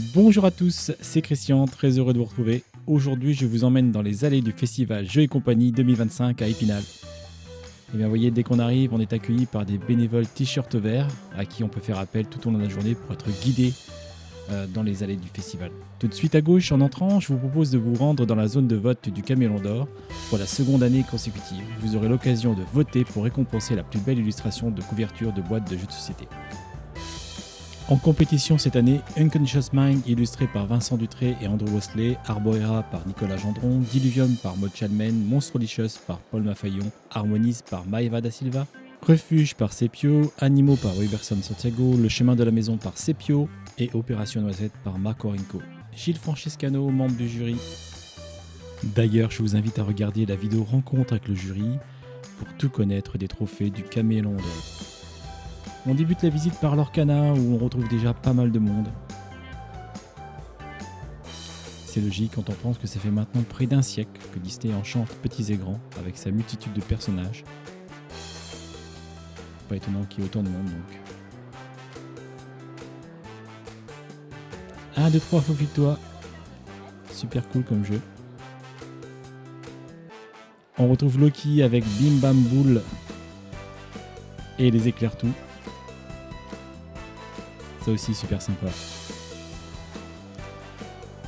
Bonjour à tous, c'est Christian, très heureux de vous retrouver. Aujourd'hui, je vous emmène dans les allées du festival Jeux et compagnie 2025 à Épinal. Et bien, vous voyez, dès qu'on arrive, on est accueilli par des bénévoles t-shirt verts à qui on peut faire appel tout au long de la journée pour être guidé dans les allées du festival. Tout de suite à gauche, en entrant, je vous propose de vous rendre dans la zone de vote du Camélon d'Or. Pour la seconde année consécutive, vous aurez l'occasion de voter pour récompenser la plus belle illustration de couverture de boîte de jeux de société. En compétition cette année, Unconscious Mind illustré par Vincent Dutré et Andrew Wesley, Arborea par Nicolas Gendron, Diluvium par Maud Chalmen, Monstrolicious par Paul Mafayon, Harmonies par Maeva da Silva, Refuge par Sepio, Animaux par Wiberson Santiago, Le Chemin de la Maison par Sepio et Opération Noisette par Marco Rinco. Gilles Francescano, membre du jury. D'ailleurs, je vous invite à regarder la vidéo rencontre avec le jury pour tout connaître des trophées du Camélon d'Or. On débute la visite par l'Orcana où on retrouve déjà pas mal de monde. C'est logique quand on pense que ça fait maintenant près d'un siècle que Disney enchante petits et grands avec sa multitude de personnages. Pas étonnant qu'il y ait autant de monde donc. 1, 2, 3, faufile-toi. Super cool comme jeu. On retrouve Loki avec Bim Bam Boule et les éclairs tout. Ça aussi super sympa.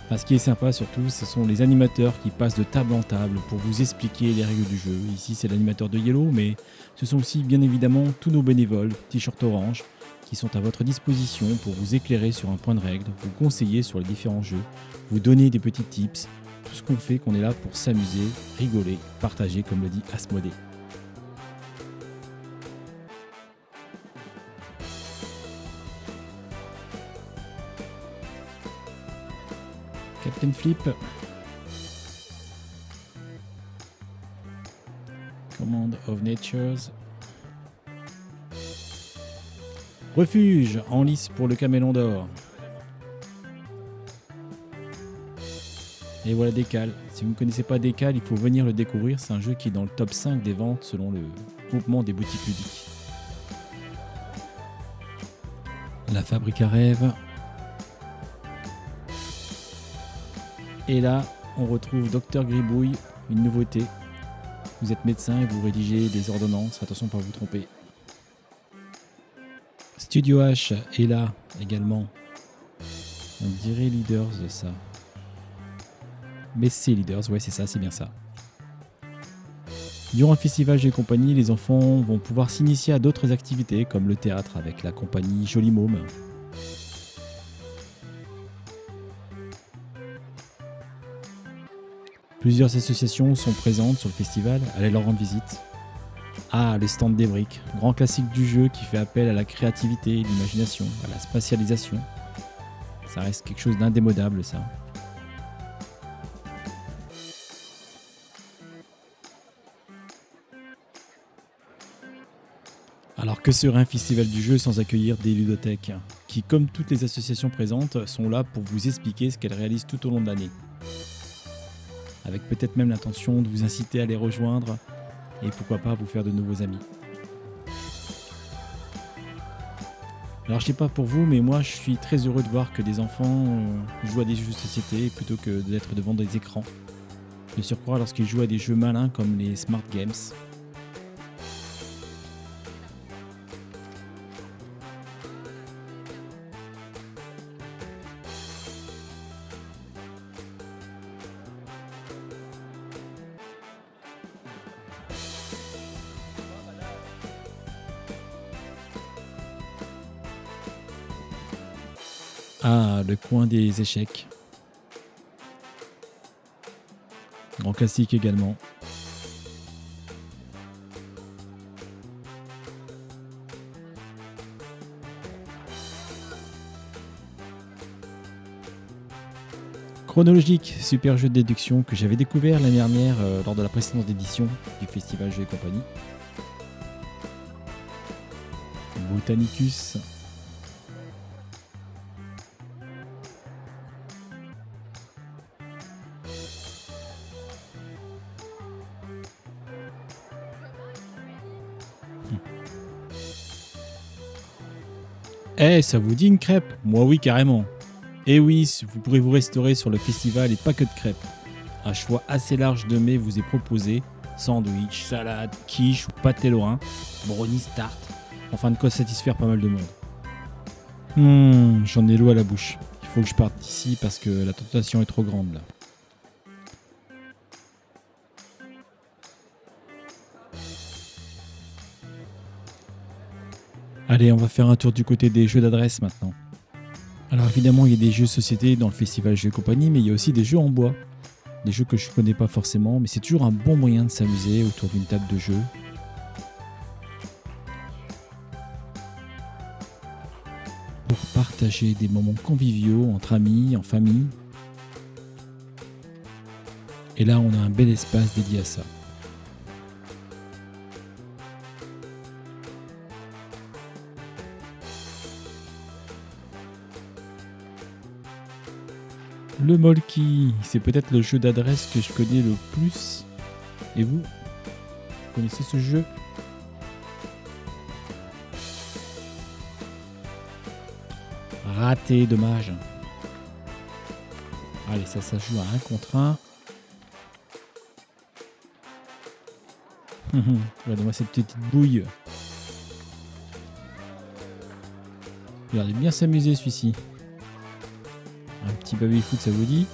Enfin, ce qui est sympa surtout, ce sont les animateurs qui passent de table en table pour vous expliquer les règles du jeu. Ici c'est l'animateur de Yellow, mais ce sont aussi bien évidemment tous nos bénévoles, t-shirt orange, qui sont à votre disposition pour vous éclairer sur un point de règle, vous conseiller sur les différents jeux, vous donner des petits tips, tout ce qu'on fait qu'on est là pour s'amuser, rigoler, partager comme le dit Asmodée. Captain Flip. Command of Natures. Refuge en lice pour le Camélon d'Or. Et voilà Décal. Si vous ne connaissez pas Décal, il faut venir le découvrir. C'est un jeu qui est dans le top 5 des ventes selon le groupement des boutiques ludiques. La Fabrique à rêves. Et là, on retrouve Docteur Gribouille, une nouveauté. Vous êtes médecin et vous rédigez des ordonnances, attention pas vous tromper. Studio H est là également. On dirait Leaders de ça. Mais c'est Leaders, ouais c'est ça, c'est bien ça. Durant le festival Jeux et compagnie, les enfants vont pouvoir s'initier à d'autres activités comme le théâtre avec la compagnie Joli Môme. Plusieurs associations sont présentes sur le festival, allez leur rendre visite. Ah, le stand des briques, grand classique du jeu qui fait appel à la créativité, l'imagination, à la spatialisation. Ça reste quelque chose d'indémodable ça. Alors que serait un festival du jeu sans accueillir des ludothèques qui, comme toutes les associations présentes, sont là pour vous expliquer ce qu'elles réalisent tout au long de l'année. Avec peut-être même l'intention de vous inciter à les rejoindre et pourquoi pas vous faire de nouveaux amis. Alors je sais pas pour vous, mais moi je suis très heureux de voir que des enfants jouent à des jeux de société plutôt que d'être devant des écrans. De surcroît lorsqu'ils jouent à des jeux malins comme les Smart Games. Ah, le coin des échecs. Grand classique également. Chronologique, super jeu de déduction que j'avais découvert l'année dernière lors de la précédente édition du festival Jeux et compagnie. Botanicus. Eh, ça vous dit une crêpe? Moi oui, carrément. Et oui, vous pourrez vous restaurer sur le festival et pas que de crêpes. Un choix assez large de mets vous est proposé. Sandwich, salade, quiche ou pâté lorrain, brownies, tarte. Enfin de quoi satisfaire pas mal de monde. J'en ai l'eau à la bouche. Il faut que je parte d'ici parce que la tentation est trop grande là. Allez, on va faire un tour du côté des jeux d'adresse maintenant. Alors évidemment, il y a des jeux de société dans le festival Jeux et compagnie, mais il y a aussi des jeux en bois. Des jeux que je ne connais pas forcément, mais c'est toujours un bon moyen de s'amuser autour d'une table de jeu. Pour partager des moments conviviaux entre amis, en famille. Et là, on a un bel espace dédié à ça. Le Molki, c'est peut-être le jeu d'adresse que je connais le plus. Et vous connaissez ce jeu? Raté, dommage. Allez, ça joue à 1 contre 1. Regardez-moi cette petite bouille. Regardez bien s'amuser celui-ci. Un petit baby-foot, ça vous dit?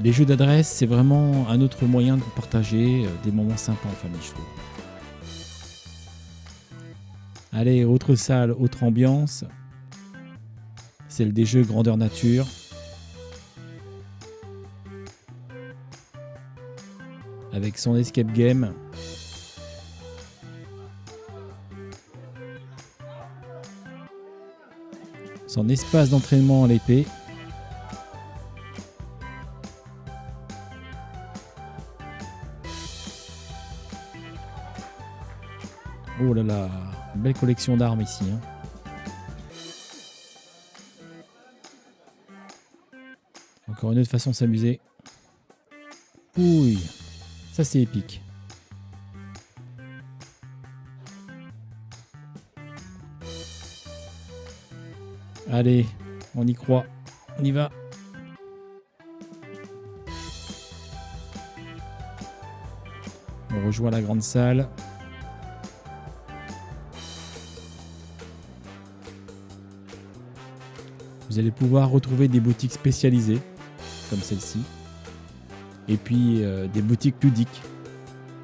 Les jeux d'adresse, c'est vraiment un autre moyen de partager des moments sympas en famille, je trouve. Allez, autre salle, autre ambiance. Celle des jeux grandeur nature. Avec son escape game. Son espace d'entraînement à l'épée. Oh là là, belle collection d'armes ici. Encore une autre façon de s'amuser. Ouh, ça c'est épique. Allez, on y croit. On y va. On rejoint la grande salle. Vous allez pouvoir retrouver des boutiques spécialisées, comme celle-ci. Et puis des boutiques ludiques,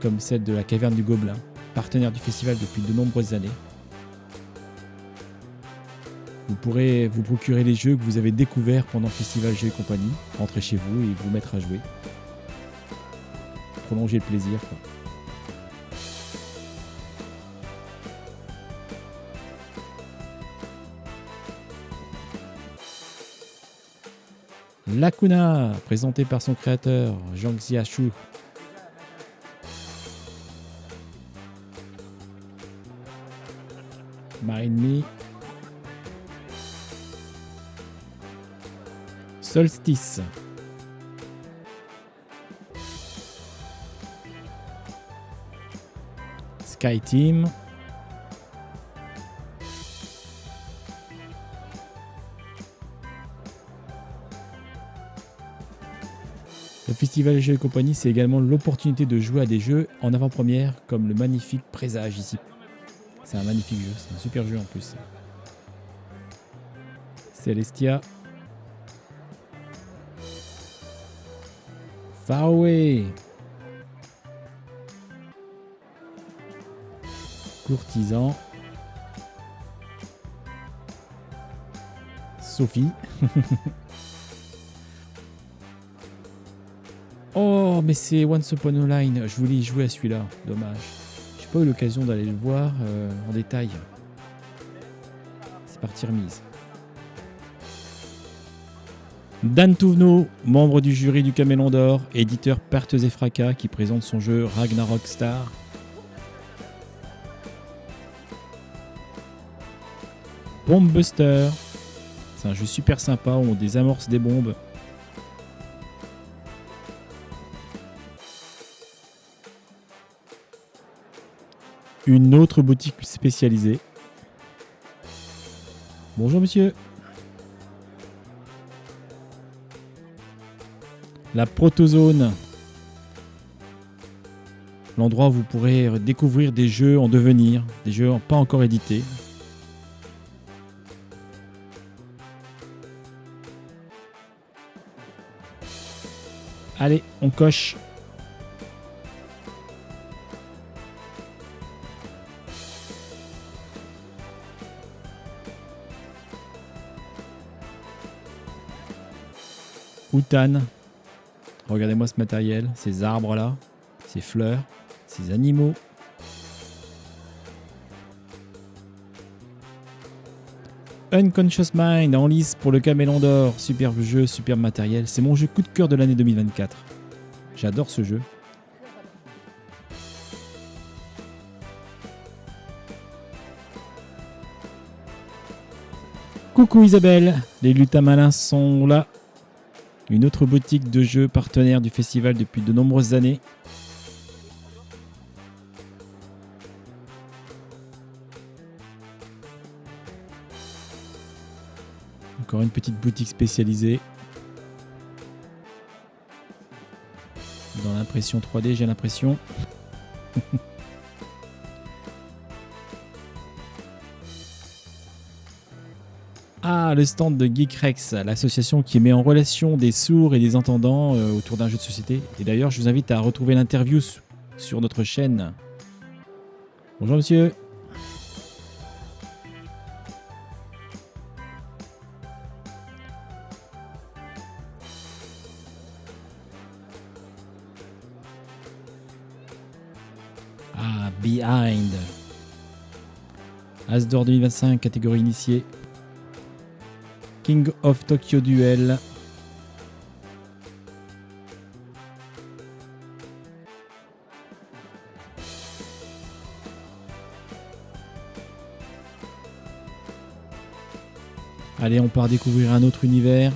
comme celle de la Caverne du Gobelin, partenaire du festival depuis de nombreuses années. Vous pourrez vous procurer les jeux que vous avez découverts pendant le festival Jeux et compagnie, rentrer chez vous et vous mettre à jouer. Prolonger le plaisir, quoi. Lacuna, présenté par son créateur, Zhang Xiaoshu. Marine Me. Solstice. Sky Team. Le festival Jeux et compagnie, c'est également l'opportunité de jouer à des jeux en avant-première, comme le magnifique Présage ici. C'est un magnifique jeu, c'est un super jeu en plus. Celestia. Far Away. Courtisan. Sophie. Oh, mais c'est Once Upon a Line. Je voulais y jouer à celui-là. Dommage. J'ai pas eu l'occasion d'aller le voir en détail. C'est partie remise. Dan Touvenot, membre du jury du Camélon d'Or, éditeur Pertes et Fracas, qui présente son jeu Ragnarok Star. Bomb Buster. C'est un jeu super sympa où on désamorce des bombes. Une autre boutique spécialisée. Bonjour monsieur. La Protozone. L'endroit où vous pourrez découvrir des jeux en devenir, des jeux pas encore édités. Allez, on coche. Outan. Regardez-moi ce matériel, ces arbres-là, ces fleurs, ces animaux. Unconscious Mind en lice pour le Camélon d'Or. Superbe jeu, superbe matériel. C'est mon jeu coup de cœur de l'année 2024. J'adore ce jeu. Coucou Isabelle, les lutins malins sont là. Une autre boutique de jeux partenaire du festival depuis de nombreuses années. Encore une petite boutique spécialisée dans l'impression 3D, j'ai l'impression. Ah, le stand de Geekrex, l'association qui met en relation des sourds et des entendants autour d'un jeu de société. Et d'ailleurs, je vous invite à retrouver l'interview sur notre chaîne. Bonjour monsieur. Ah, Behind. Asdor 2025, catégorie initiée. King of Tokyo Duel. Allez, on part découvrir un autre univers.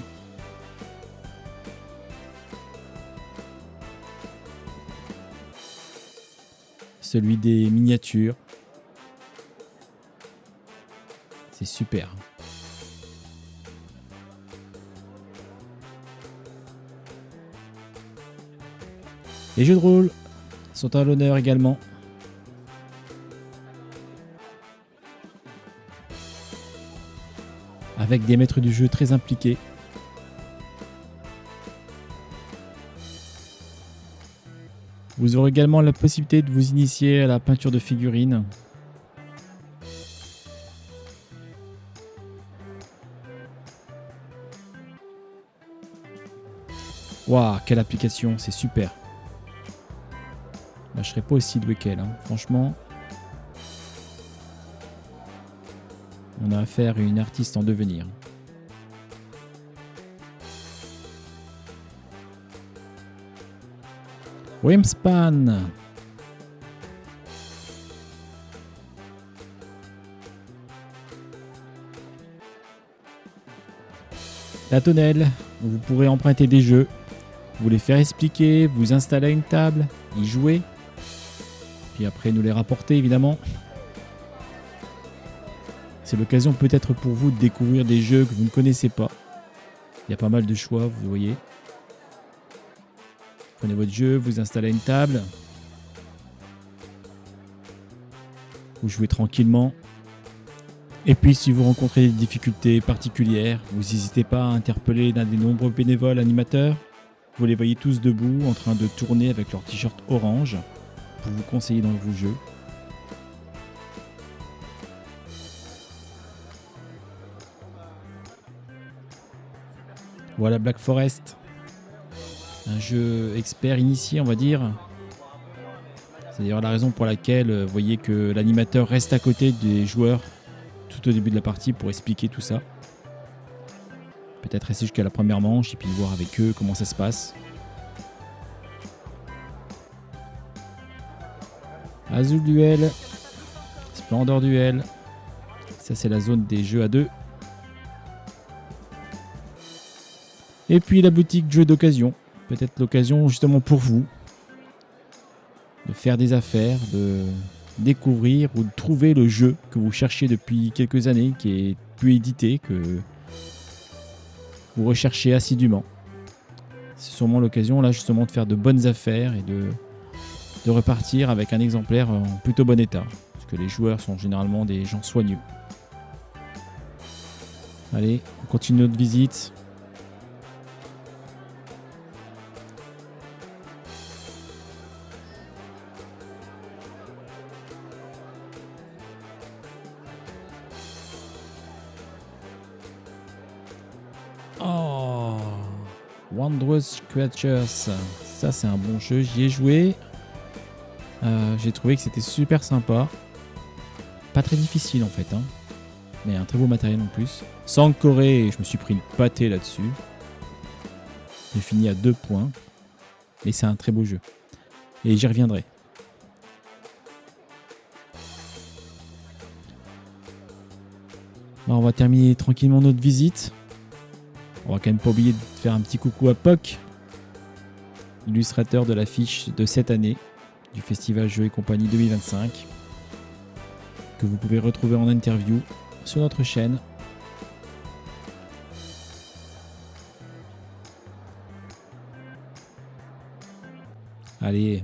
Celui des miniatures. C'est super. Les jeux de rôle sont à l'honneur également. Avec des maîtres du jeu très impliqués. Vous aurez également la possibilité de vous initier à la peinture de figurines. Waouh, quelle application, c'est super. Là, je serais pas aussi doué qu'elle, hein. Franchement. On a affaire à une artiste en devenir. Wingspan. La tonnelle, où vous pourrez emprunter des jeux, vous les faire expliquer, vous installer à une table, y jouer, puis après nous les rapporter évidemment. C'est l'occasion peut-être pour vous de découvrir des jeux que vous ne connaissez pas. Il y a pas mal de choix, vous voyez. Prenez votre jeu, vous installez à une table. Vous jouez tranquillement. Et puis si vous rencontrez des difficultés particulières, vous n'hésitez pas à interpeller l'un des nombreux bénévoles animateurs. Vous les voyez tous debout en train de tourner avec leur t-shirt orange pour vous conseiller dans vos jeux. Voilà Black Forest, un jeu expert initié on va dire. C'est d'ailleurs la raison pour laquelle vous voyez que l'animateur reste à côté des joueurs tout au début de la partie pour expliquer tout ça. Peut-être rester jusqu'à la première manche et puis voir avec eux comment ça se passe. Azul Duel, Splendor Duel, ça c'est la zone des jeux à deux. Et puis la boutique jeux d'occasion, peut-être l'occasion justement pour vous de faire des affaires, de découvrir ou de trouver le jeu que vous cherchez depuis quelques années, qui est plus édité, que vous recherchez assidûment. C'est sûrement l'occasion là justement de faire de bonnes affaires et de repartir avec un exemplaire en plutôt bon état. Parce que les joueurs sont généralement des gens soigneux. Allez, on continue notre visite. Oh, Wondrous Creatures, ça c'est un bon jeu, j'y ai joué. J'ai trouvé que c'était super sympa. Pas très difficile en fait, hein. Mais un très beau matériel en plus. Sans Corée, je me suis pris une pâtée là-dessus. J'ai fini à 2 points. Et c'est un très beau jeu. Et j'y reviendrai. Alors, on va terminer tranquillement notre visite. On va quand même pas oublier de faire un petit coucou à Poc, illustrateur de l'affiche de cette année du Festival Jeux et Compagnie 2025, que vous pouvez retrouver en interview sur notre chaîne. Allez,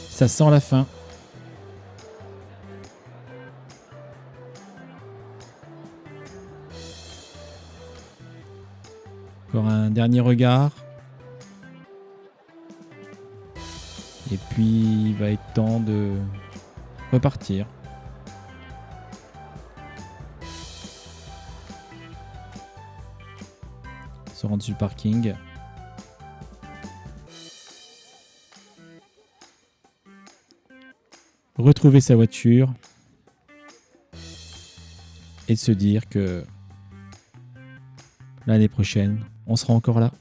ça sent la fin. Encore un dernier regard. Et puis il va être temps de repartir. Se rendre sur le parking. Retrouver sa voiture. Et de se dire que l'année prochaine, on sera encore là.